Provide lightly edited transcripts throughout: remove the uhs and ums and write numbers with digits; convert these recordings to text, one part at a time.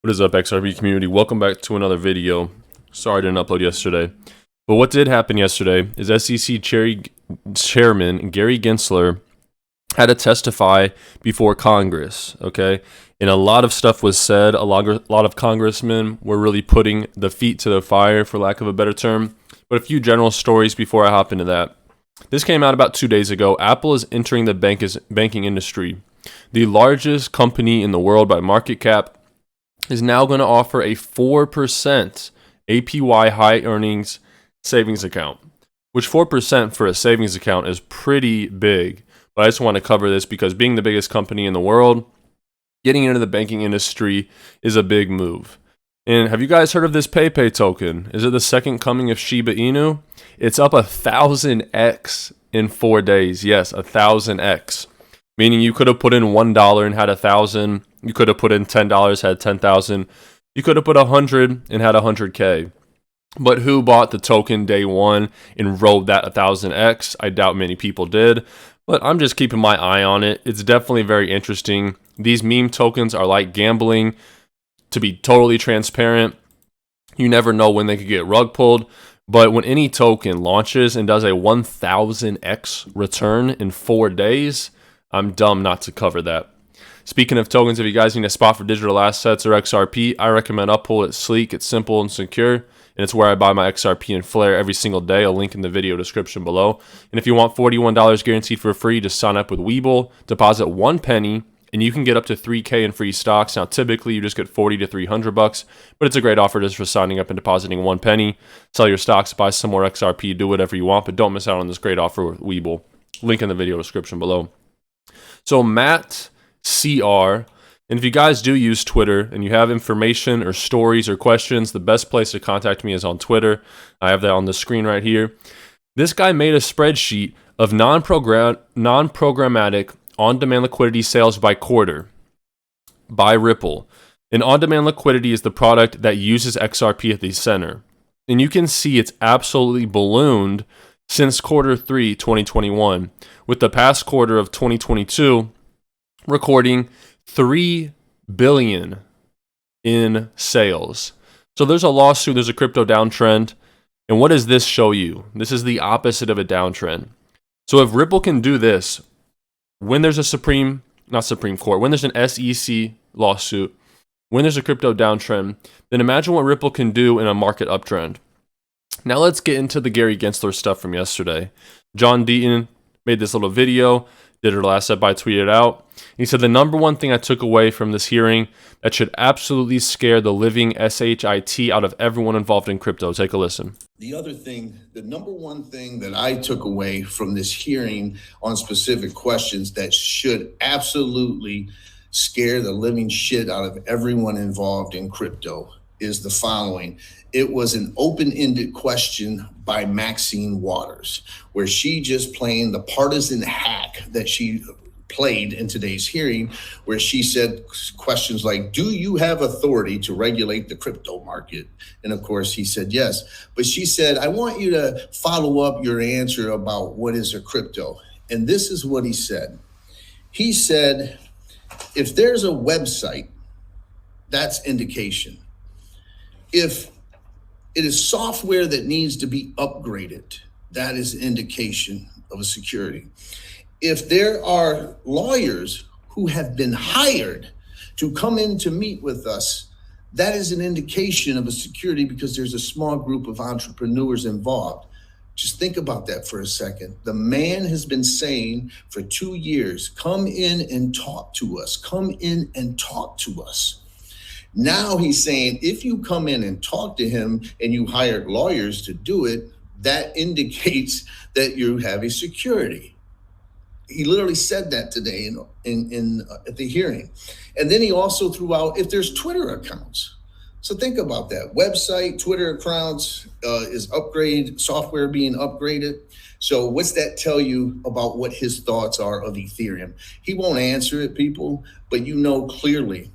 What is up, XRP community? Welcome back to another video. Sorry I didn't upload yesterday. But what did happen yesterday is SEC Chairman Gary Gensler had to testify before Congress, okay? And a lot of stuff was said. A lot of congressmen were really putting the feet to the fire, for lack of a better term. But a few general stories before I hop into that. This came out about 2 days ago. Apple is entering the banking industry. The largest company in the world by market cap is now going to offer a 4% APY high earnings savings account, which 4% for a savings account is pretty big. But I just want to cover this because being the biggest company in the world, getting into the banking industry is a big move. And have you guys heard of this PayPay token? Is it the second coming of Shiba Inu? It's up 1,000x in 4 days. Yes, 1,000x. Meaning you could have put in $1 and had 1,000. You could have put in $10, had 10,000. You could have put 100 and had 100K. But who bought the token day one and rode that 1,000x? I doubt many people did. But I'm just keeping my eye on it. It's definitely very interesting. These meme tokens are like gambling. To be totally transparent, you never know when they could get rug pulled. But when any token launches and does a 1,000x return in 4 days, I'm dumb not to cover that. Speaking of tokens, if you guys need a spot for digital assets or XRP, I recommend Uphold. It's sleek, it's simple and secure, and it's where I buy my XRP and Flare every single day. I'll link in the video description below. And if you want $41 guaranteed for free, just sign up with Webull, deposit 1 penny, and you can get up to 3K in free stocks. Now, typically, you just get 40 to 300 bucks, but it's a great offer just for signing up and depositing 1 penny. Sell your stocks, buy some more XRP, do whatever you want, but don't miss out on this great offer with Webull. Link in the video description below. So Matt CR, and if you guys do use Twitter and you have information or stories or questions, the best place to contact me is on Twitter. I have that on the screen right here. This guy made a spreadsheet of non-programmatic on-demand liquidity sales by quarter by Ripple. And on-demand liquidity is the product that uses XRP at the center. And you can see it's absolutely ballooned since quarter 3, 2021, with the past quarter of 2022 recording $3 billion in sales. So there's a lawsuit, there's a crypto downtrend. And what does this show you? This is the opposite of a downtrend. So if Ripple can do this, when there's a when there's an SEC lawsuit, when there's a crypto downtrend, then imagine what Ripple can do in a market uptrend. Now let's get into the Gary Gensler stuff from yesterday. John Deaton made this little video, digital asset buy, tweeted out. He said the number one thing I took away from this hearing that should absolutely scare the living shit out of everyone involved in crypto. Take a listen. The number one thing that I took away from this hearing on specific questions that should absolutely scare the living shit out of everyone involved in crypto is the following. It was an open-ended question by Maxine Waters, where she just playing the partisan hack that she played in today's hearing, where she said questions like, do you have authority to regulate the crypto market? And of course he said yes, but she said, I want you to follow up your answer about what is a crypto. And this is what he said. He said, if there's a website, that's indication. If it is software that needs to be upgraded, that is an indication of a security. If there are lawyers who have been hired to come in to meet with us, that is an indication of a security because there's a small group of entrepreneurs involved. Just think about that for a second. The man has been saying for 2 years, come in and talk to us. Come in and talk to us. Now he's saying, if you come in and talk to him and you hired lawyers to do it, that indicates that you have a security. He literally said that today at the hearing. And then he also threw out, if there's Twitter accounts. So think about that. Website, Twitter accounts is upgraded, software being upgraded. So what's that tell you about what his thoughts are of Ethereum? He won't answer it, people, but you know clearly,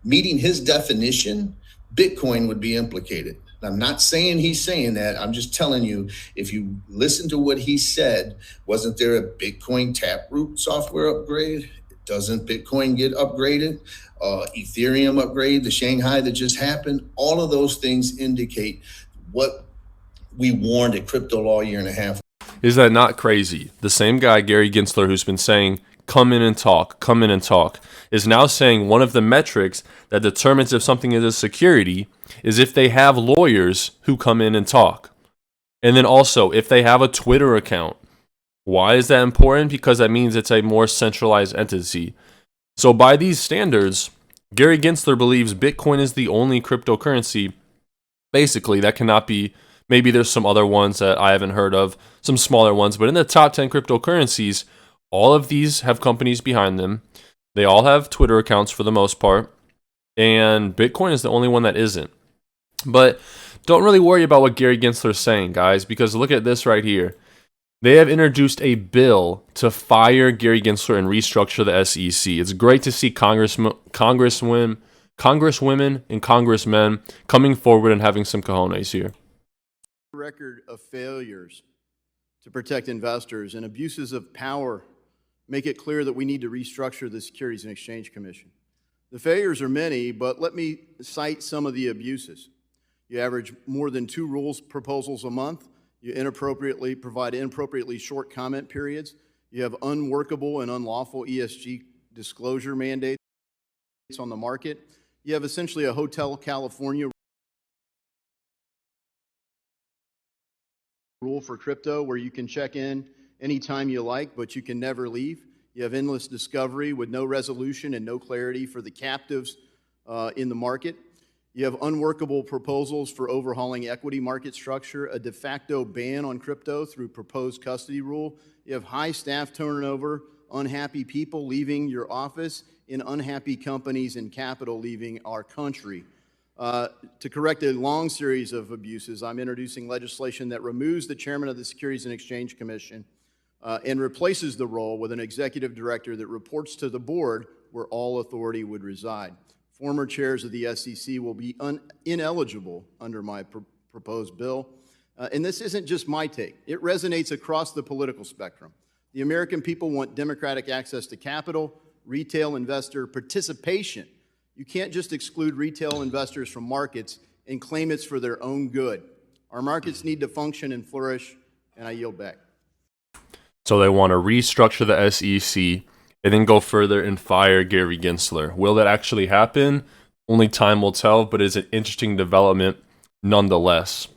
meeting his definition, Bitcoin would be implicated. I'm not saying he's saying that. I'm just telling you, if you listen to what he said, wasn't there a Bitcoin Taproot software upgrade? Doesn't Bitcoin get upgraded? Ethereum upgrade, the Shanghai that just happened? All of those things indicate what we warned at Crypto Law a year and a half. Is that not crazy? The same guy, Gary Gensler, who's been saying, come in and talk, is now saying one of the metrics that determines if something is a security is if they have lawyers who come in and talk. And then also, if they have a Twitter account. Why is that important? Because that means it's a more centralized entity. So by these standards, Gary Gensler believes Bitcoin is the only cryptocurrency, basically, that cannot be. Maybe there's some other ones that I haven't heard of, some smaller ones, but in the top 10 cryptocurrencies, all of these have companies behind them. They all have Twitter accounts for the most part, and Bitcoin is the only one that isn't. But don't really worry about what Gary Gensler is saying, guys, because look at this right here. They have introduced a bill to fire Gary Gensler and restructure the SEC. It's great to see congresswomen and congressmen coming forward and having some cojones here. Record of failures to protect investors and abuses of power make it clear that we need to restructure the Securities and Exchange Commission. The failures are many, but let me cite some of the abuses. You average more than 2 rules proposals a month. You provide inappropriately short comment periods. You have unworkable and unlawful ESG disclosure mandates on the market. You have essentially a Hotel California rule for crypto where you can check in anytime you like, but you can never leave. You have endless discovery with no resolution and no clarity for the captives in the market. You have unworkable proposals for overhauling equity market structure, a de facto ban on crypto through proposed custody rule. You have high staff turnover, unhappy people leaving your office, and unhappy companies and capital leaving our country. To correct a long series of abuses, I'm introducing legislation that removes the chairman of the Securities and Exchange Commission and replaces the role with an executive director that reports to the board where all authority would reside. Former chairs of the SEC will be ineligible under my proposed bill. And this isn't just my take. It resonates across the political spectrum. The American people want democratic access to capital, retail investor participation. You can't just exclude retail investors from markets and claim it's for their own good. Our markets need to function and flourish, and I yield back. So they want to restructure the SEC and then go further and fire Gary Gensler. Will that actually happen? Only time will tell, but it's an interesting development nonetheless.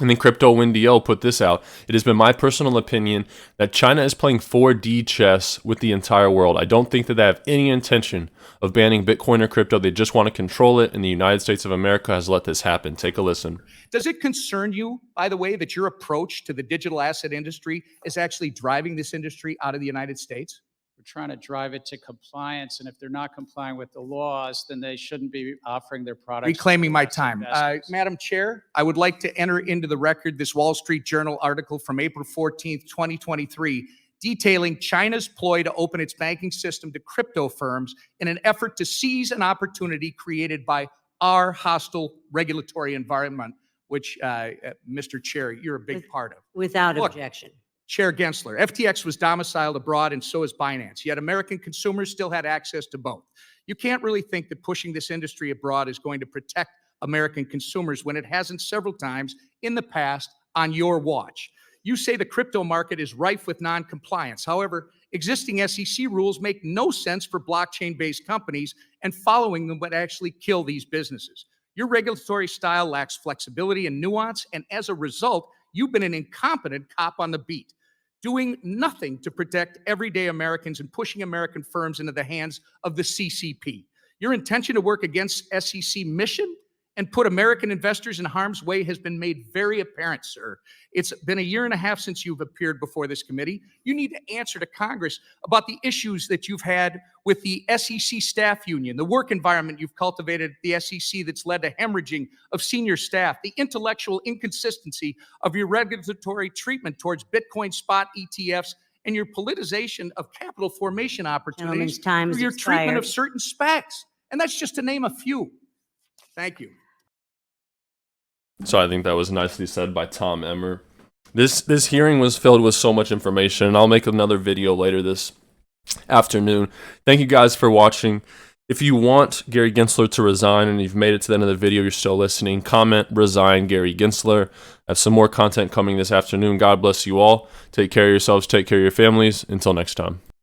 And then Crypto Windio put this out. It has been my personal opinion that China is playing 4D chess with the entire world. I don't think that they have any intention of banning Bitcoin or crypto. They just want to control it, and the United States of America has let this happen. Take a listen. Does it concern you, by the way, that your approach to the digital asset industry is actually driving this industry out of the United States? We're trying to drive it to compliance, and if they're not complying with the laws, then they shouldn't be offering their products. Reclaiming my time. Madam Chair, I would like to enter into the record this Wall Street Journal article from April 14th, 2023, detailing China's ploy to open its banking system to crypto firms in an effort to seize an opportunity created by our hostile regulatory environment, which, Mr. Chair, you're a big part of. Without objection. Chair Gensler, FTX was domiciled abroad and so is Binance, yet American consumers still had access to both. You can't really think that pushing this industry abroad is going to protect American consumers when it hasn't several times in the past on your watch. You say the crypto market is rife with non-compliance. However, existing SEC rules make no sense for blockchain-based companies, and following them would actually kill these businesses. Your regulatory style lacks flexibility and nuance, and as a result, you've been an incompetent cop on the beat, doing nothing to protect everyday Americans and pushing American firms into the hands of the CCP. Your intention to work against SEC mission and put American investors in harm's way has been made very apparent, sir. It's been a year and a half since you've appeared before this committee. You need to answer to Congress about the issues that you've had with the SEC staff union, the work environment you've cultivated at the SEC that's led to hemorrhaging of senior staff, the intellectual inconsistency of your regulatory treatment towards Bitcoin spot ETFs, and your politicization of capital formation opportunities through your treatment of certain SPACs. And that's just to name a few. Thank you. So I think that was nicely said by Tom Emmer. This hearing was filled with so much information, and I'll make another video later this afternoon. Thank you guys for watching. If you want Gary Gensler to resign and you've made it to the end of the video, you're still listening, comment resign Gary Gensler. I have some more content coming this afternoon. God bless you all. Take care of yourselves. Take care of your families. Until next time.